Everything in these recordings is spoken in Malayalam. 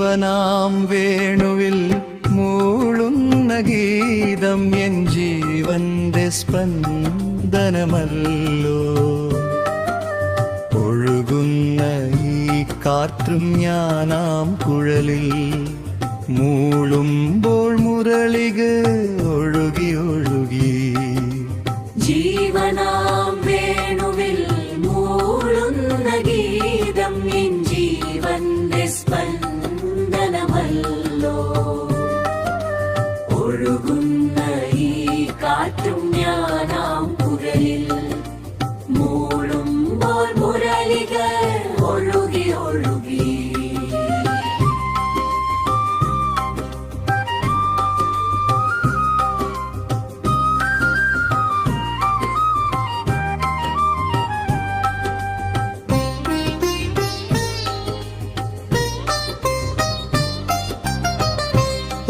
ജീവനാം വേണുവിൽ മൂളുന്ന ഗീതം എൻ ജീവന്റെ സ്പന്ദനമല്ലോ. ഒഴുകുന്ന ഈ കാറ്റും ഞാനാം കുഴലിൽ മൂളുമ്പോൾ മുരളിക ഒഴുകി ഒഴുകി. ജീവനാം വേണുവിൽ മൂളുന്ന ഗീതം എൻ ജീവന്റെ സ്പന്ദനമല്ലോ. ഒഴുകുന്ന ഈ കാറ്റും ഞാനാം കുഴലിൽ മൂളുമ്പോൾ മുരളിക ഒഴുകി ഒഴുകി.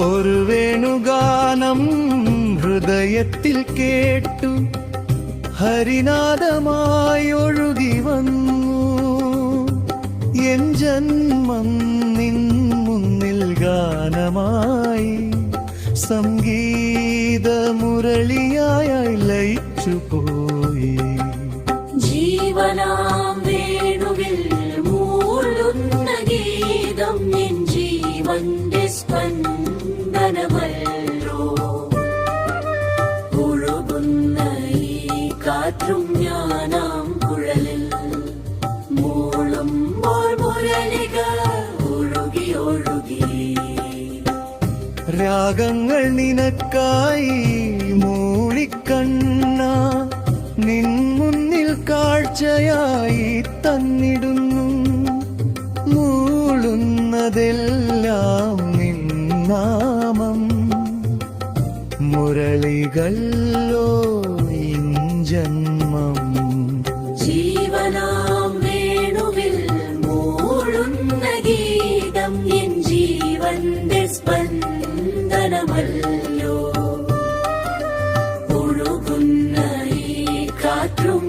ഒരു വേണുഗാനം ഹൃദയത്തിൽ കേട്ടു ഹരിനാദമായി ഒഴുകി വന്നു. എൻ ജന്മം നിൻ മുന്നിൽ ഗാനമായി സംഗീത മുരളിയായി ലയിച്ചു പോയി. ജീവനാം വേണുവിൽ മൂളുന്ന ഗീതം എൻ ജീവന്റെ സ്പന്ദനമല്ലോ. ഒഴുകുന്ന ഈ കാറ്റും ഞാനാം കുഴലിൽ മൂളുമ്പോൾ മുരളിക ഒഴുകി ഒഴുകി. രാഗങ്ങൾ നിനക്കായി മൂളിക്കണ്ണ നിൻ മുന്നിൽ കാഴ്ചയായി തന്നിടുന്നു. മൂളുന്നതെല്ലാം നിൻ നാമം മുരളികല്ലോ ഇൻ ജന്മം. ജീവനാം വേണുവിൽ മൂളുന്ന ഗീതം എൻ ജീവന്റെ സ്പന്ദനമല്ലോ. ഒഴുകുന്ന ഈ കാറ്റും